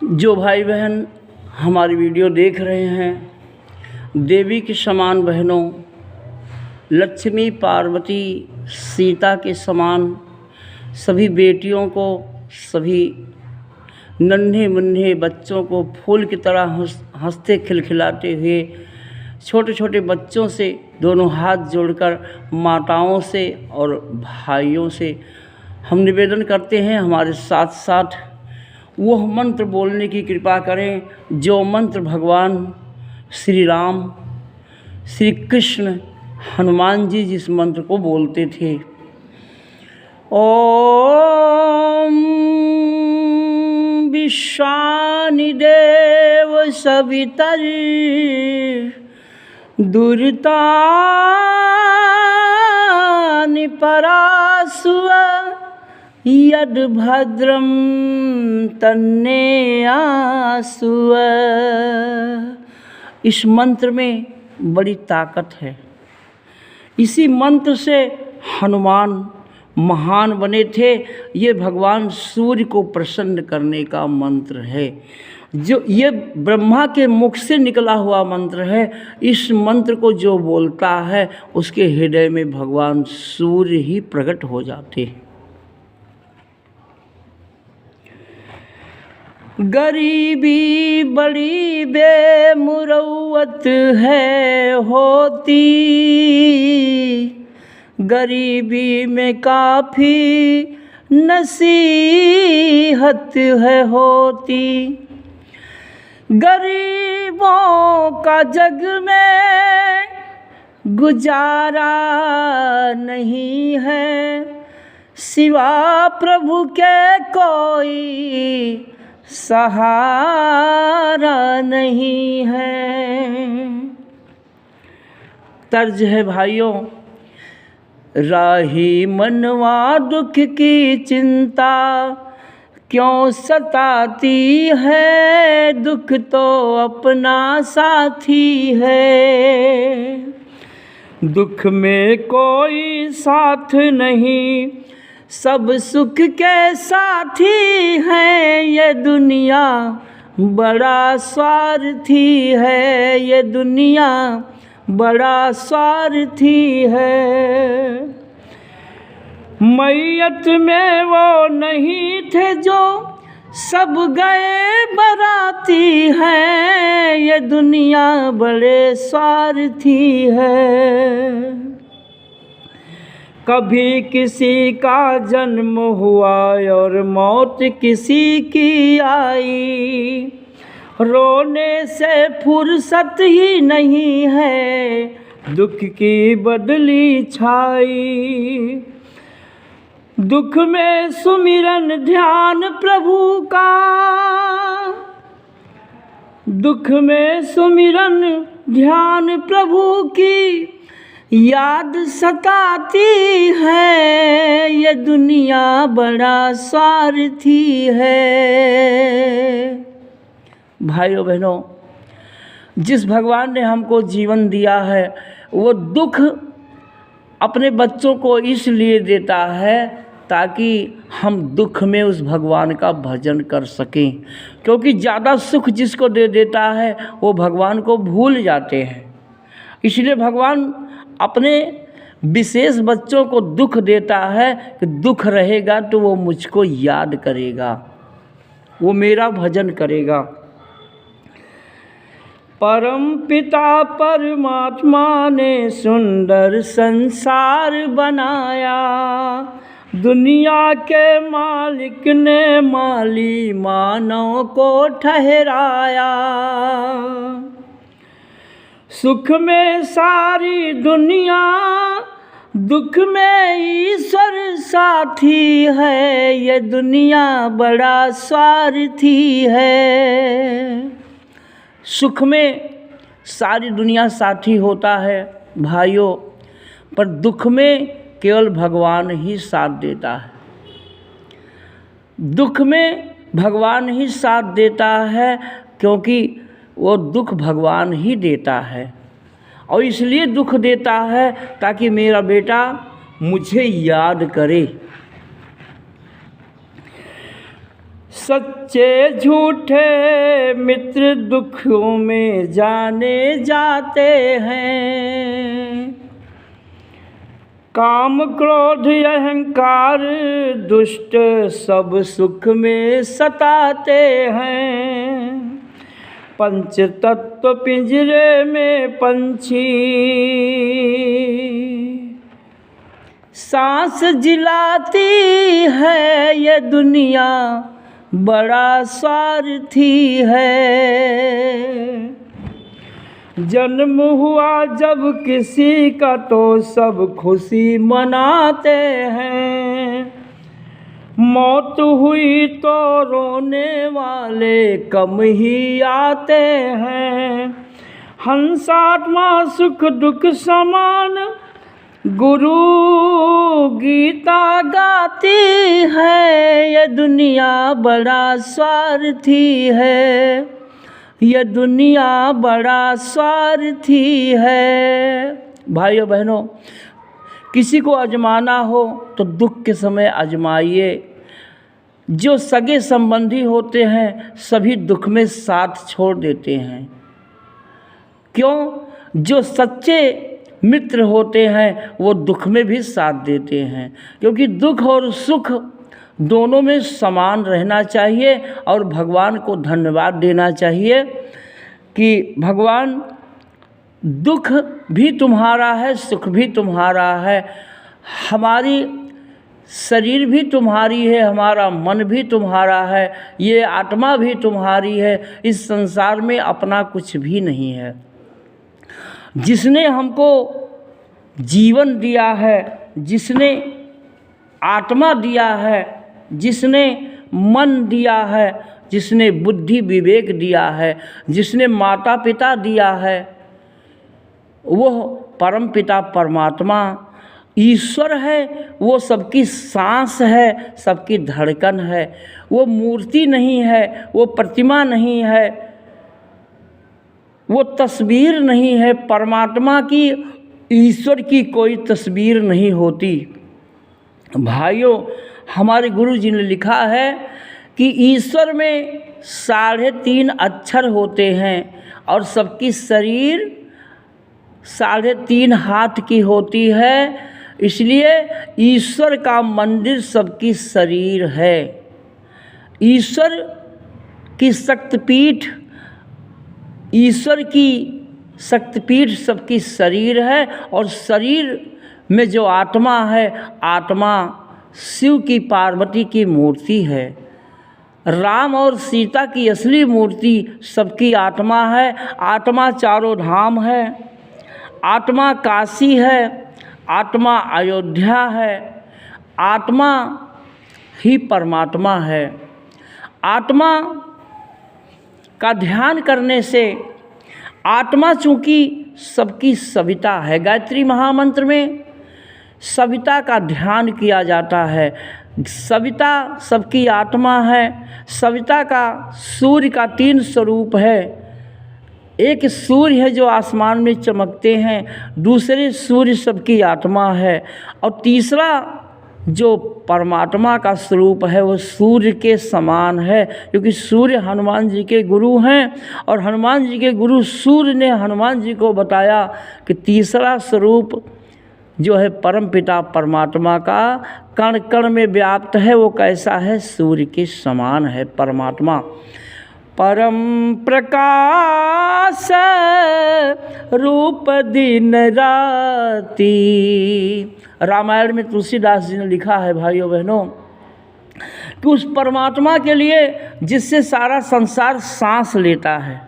जो भाई बहन हमारी वीडियो देख रहे हैं, देवी के समान बहनों, लक्ष्मी पार्वती सीता के समान सभी बेटियों को, सभी नन्हे मुन्ने बच्चों को फूल की तरह हंसते खिलखिलाते हुए, छोटे छोटे बच्चों से दोनों हाथ जोड़कर माताओं से और भाइयों से हम निवेदन करते हैं, हमारे साथ साथ वह मंत्र बोलने की कृपा करें जो मंत्र भगवान श्री राम, श्री कृष्ण, हनुमान जी जिस मंत्र को बोलते थे। ओम विश्वानि देव सवितर दुरितानि परासुव यद भद्रम तन्ने आसुव। इस मंत्र में बड़ी ताकत है। इसी मंत्र से हनुमान महान बने थे। ये भगवान सूर्य को प्रसन्न करने का मंत्र है, जो ये ब्रह्मा के मुख से निकला हुआ मंत्र है। इस मंत्र को जो बोलता है उसके हृदय में भगवान सूर्य ही प्रकट हो जाते हैं। गरीबी बड़ी बेमुरौवत है होती, गरीबी में काफ़ी नसीहत है होती। गरीबों का जग में गुजारा नहीं है, सिवा प्रभु के कोई सहारा नहीं है। तर्ज है भाइयों, राही मनवा दुख की चिंता क्यों सताती है, दुख तो अपना साथी है। दुख में कोई साथ नहीं, सब सुख के साथी हैं। ये दुनिया बड़ा स्वार्थी है, ये दुनिया बड़ा स्वार्थी है। मैयत में वो नहीं थे जो सब गए बराती हैं, ये दुनिया बड़े स्वार्थी है। कभी किसी का जन्म हुआ और मौत किसी की आई, रोने से फुर्सत ही नहीं है, दुख की बदली छाई। दुख में सुमिरन ध्यान प्रभु का, दुख में सुमिरन ध्यान प्रभु की याद सताती है, ये दुनिया बड़ा स्वार्थी है। भाइयों बहनों, जिस भगवान ने हमको जीवन दिया है वो दुख अपने बच्चों को इसलिए देता है ताकि हम दुख में उस भगवान का भजन कर सकें, क्योंकि ज़्यादा सुख जिसको दे देता है वो भगवान को भूल जाते हैं। इसलिए भगवान अपने विशेष बच्चों को दुख देता है कि दुख रहेगा तो वो मुझको याद करेगा, वो मेरा भजन करेगा। परम पिता परमात्मा ने सुंदर संसार बनाया, दुनिया के मालिक ने माली मानव को ठहराया। सुख में सारी दुनिया, दुख में ईश्वर साथी है, ये दुनिया बड़ा स्वार्थी है। सुख में सारी दुनिया साथी होता है भाइयों, पर दुख में केवल भगवान ही साथ देता है। दुख में भगवान ही साथ देता है, क्योंकि वो दुख भगवान ही देता है, और इसलिए दुख देता है ताकि मेरा बेटा मुझे याद करे। सच्चे झूठे मित्र दुखों में जाने जाते हैं। काम क्रोध अहंकार दुष्ट सब सुख में सताते हैं। पंच तत्व पिंजरे में पंछी सांस जिलाती है। ये दुनिया बड़ा स्वार्थी है। जन्म हुआ जब किसी का तो सब खुशी मनाते हैं। मौत हुई तो रोने वाले कम ही आते हैं। हंसात्मा सुख दुख समान गुरु गीता गाती है। ये दुनिया बड़ा स्वार्थी है। ये दुनिया बड़ा स्वार्थी है। भाइयों बहनों, किसी को आजमाना हो तो दुख के समय आजमाइए। जो सगे संबंधी होते हैं सभी दुख में साथ छोड़ देते हैं। क्यों? जो सच्चे मित्र होते हैं वो दुख में भी साथ देते हैं, क्योंकि दुख और सुख दोनों में समान रहना चाहिए। और भगवान को धन्यवाद देना चाहिए कि भगवान दुख भी तुम्हारा है, सुख भी तुम्हारा है, हमारी शरीर भी तुम्हारी है, हमारा मन भी तुम्हारा है, ये आत्मा भी तुम्हारी है। इस संसार में अपना कुछ भी नहीं है। जिसने हमको जीवन दिया है, जिसने आत्मा दिया है, जिसने मन दिया है, जिसने बुद्धि विवेक दिया है, जिसने माता पिता दिया है, वो परम पिता परमात्मा ईश्वर है। वो सबकी सांस है, सबकी धड़कन है। वो मूर्ति नहीं है, वो प्रतिमा नहीं है, वो तस्वीर नहीं है। परमात्मा की, ईश्वर की कोई तस्वीर नहीं होती। भाइयों, हमारे गुरु जी ने लिखा है कि ईश्वर में 3.5 अक्षर होते हैं और सबकी शरीर 3.5 हाथ की होती है। इसलिए ईश्वर का मंदिर सबकी शरीर है। ईश्वर की शक्तिपीठ, ईश्वर की शक्तिपीठ सबकी शरीर है। और शरीर में जो आत्मा है, आत्मा शिव की पार्वती की मूर्ति है। राम और सीता की असली मूर्ति सबकी आत्मा है। आत्मा चारों धाम है, आत्मा काशी है, आत्मा अयोध्या है, आत्मा ही परमात्मा है। आत्मा का ध्यान करने से, आत्मा चूँकि सबकी सविता है, गायत्री महामंत्र में सविता का ध्यान किया जाता है। सविता सबकी आत्मा है। सविता का सूर्य का 3 स्वरूप है। एक सूर्य है जो आसमान में चमकते हैं, दूसरे सूर्य सबकी आत्मा है, और तीसरा जो परमात्मा का स्वरूप है वो सूर्य के समान है। क्योंकि सूर्य हनुमान जी के गुरु हैं और हनुमान जी के गुरु सूर्य ने हनुमान जी को बताया कि तीसरा स्वरूप जो है परमपिता परमात्मा का कण कण में व्याप्त है, वो कैसा है? सूर्य के समान है परमात्मा। परम प्रकाश रूप दिन राती। रामायण में तुलसीदास जी ने लिखा है भाइयों बहनों कि उस परमात्मा के लिए जिससे सारा संसार सांस लेता है,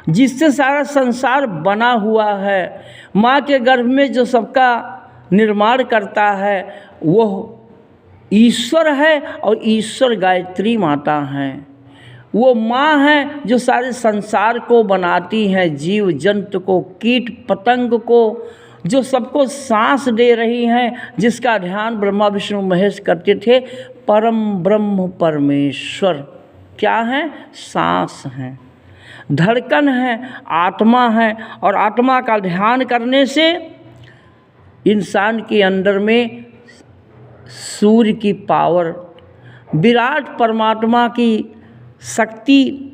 जिससे सारा संसार बना हुआ है, माँ के गर्भ में जो सबका निर्माण करता है, वो ईश्वर है। और ईश्वर गायत्री माता हैं। वो माँ हैं जो सारे संसार को बनाती हैं, जीव जंतु को, कीट पतंग को, जो सबको सांस दे रही हैं, जिसका ध्यान ब्रह्मा विष्णु महेश करते थे। परम ब्रह्म परमेश्वर क्या है? सांस हैं, धड़कन है, आत्मा है। और आत्मा का ध्यान करने से इंसान के अंदर में सूर्य की पावर, विराट परमात्मा की शक्ति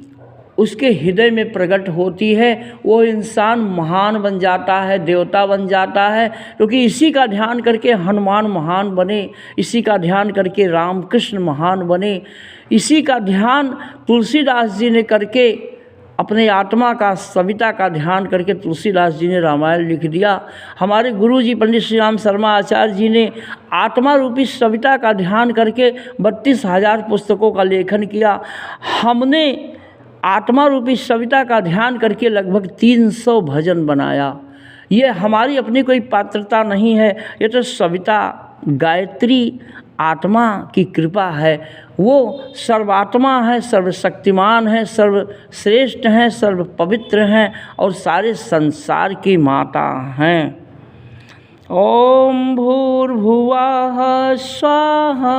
उसके हृदय में प्रकट होती है, वो इंसान महान बन जाता है, देवता बन जाता है। क्योंकि इसी का ध्यान करके हनुमान महान बने, इसी का ध्यान करके रामकृष्ण महान बने, इसी का ध्यान तुलसीदास जी ने करके अपने आत्मा का, सविता का ध्यान करके तुलसीदास जी ने रामायण लिख दिया। हमारे गुरु जी पंडित श्री राम शर्मा आचार्य जी ने आत्मा रूपी सविता का ध्यान करके 32,000 पुस्तकों का लेखन किया। हमने आत्मा रूपी सविता का ध्यान करके लगभग 300 भजन बनाया। ये हमारी अपनी कोई पात्रता नहीं है, ये तो सविता गायत्री आत्मा की कृपा है। वो सर्वात्मा है, सर्वशक्तिमान है, सर्वश्रेष्ठ हैं, सर्व पवित्र हैं और सारे संसार की माता हैं। ओम भूर्भुवः स्वाहा।